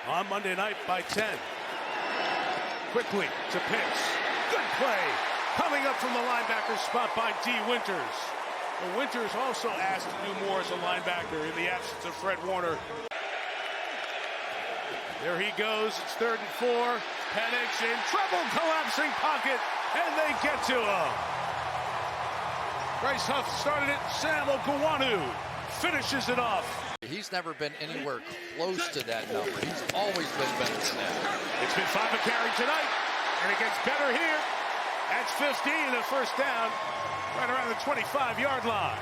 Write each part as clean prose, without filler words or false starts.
on Monday night by 10. Quickly to pitch. Good play. Coming up from the linebacker spot by D. Winters. But Winters also asked to do more as a linebacker in the absence of Fred Warner. There he goes. It's 3rd and 4. Penix in trouble. Collapsing pocket. And they get to him. Bryce Huff started it. Sam Okawanu finishes it off. He's never been anywhere close to that number. He's always been better than that. It's been 5 a carry tonight, and it gets better here. That's 15, a first down, right around the 25-yard line.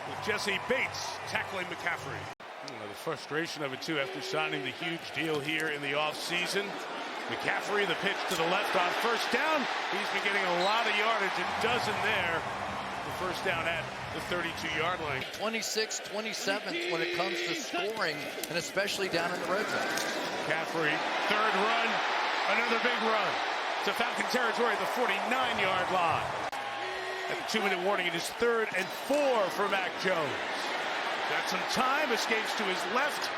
With Jesse Bates tackling McCaffrey. The frustration of it, too, after signing the huge deal here in the offseason. McCaffrey, the pitch to the left on first down. He's been getting a lot of yardage, a dozen there. The first down at the 32-yard line. 26th, 27th when it comes to scoring, and especially down in the red zone. McCaffrey, 3rd run, another big run to Falcon territory at the 49-yard line. At the 2-minute warning, it is 3rd and 4 for Mac Jones. Got some time, escapes to his left,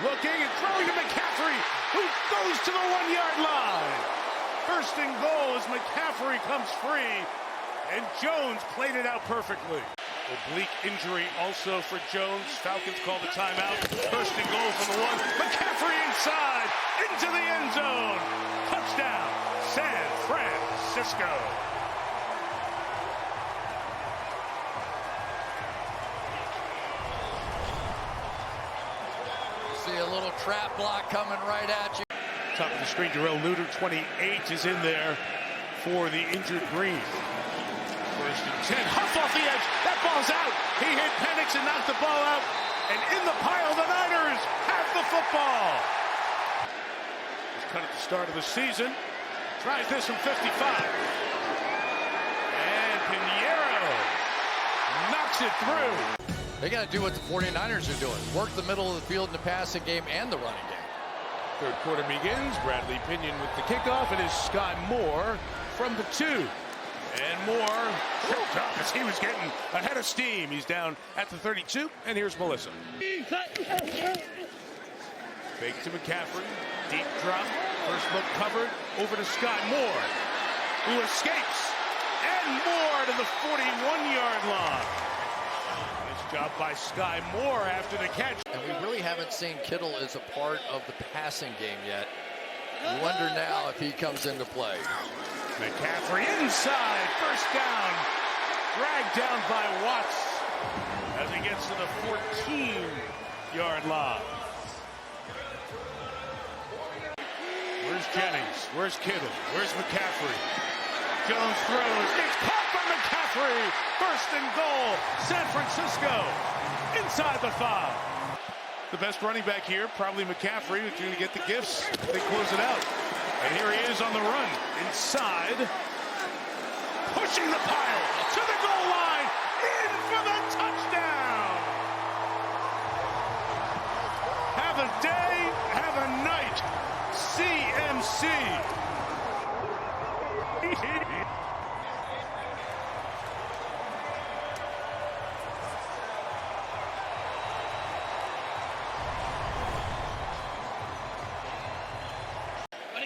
looking and throwing to McCaffrey, who goes to the 1-yard line. First and goal as McCaffrey comes free, and Jones played it out perfectly. Oblique injury also for Jones. Falcons call the timeout. First and goal from the 1. McCaffrey inside, into the end zone. Touchdown, San Francisco. See a little trap block coming right at you. Top of the screen, Darrell Luter, 28, is in there for the injured Green. First and 10, Huff off the edge, that ball's out. He hit Penix and knocked the ball out. And in the pile, the Niners have the football. He's cut at the start of the season. Tries this from 55. And Pinheiro knocks it through. They got to do what the 49ers are doing. Work the middle of the field in the passing game and the running game. Third quarter begins. Bradley Pinion with the kickoff. It is Sky Moore from the 2. And Moore choked up as he was getting ahead of steam. He's down at the 32. And here's Melissa. Fake to McCaffrey. Deep drop. First look covered. Over to Sky Moore, who escapes. And Moore to the 41-yard line. Job by Sky Moore after the catch. And we really haven't seen Kittle as a part of the passing game yet. You wonder now if he comes into play. McCaffrey inside, first down. Dragged down by Watts as he gets to the 14-yard line. Where's Jennings? Where's Kittle? Where's McCaffrey? Jones throws. It's caught by McCaffrey. First and goal. San Francisco inside the 5. The best running back here, probably McCaffrey, who's going to get the gifts. They close it out. And here he is on the run. Inside. Pushing the pile to the goal line. In for the touchdown. Have a day, have a night. CMC.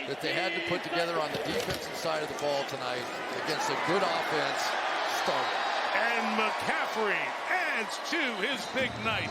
That they had to put together on the defensive side of the ball tonight against a good offense started. And McCaffrey adds to his big night.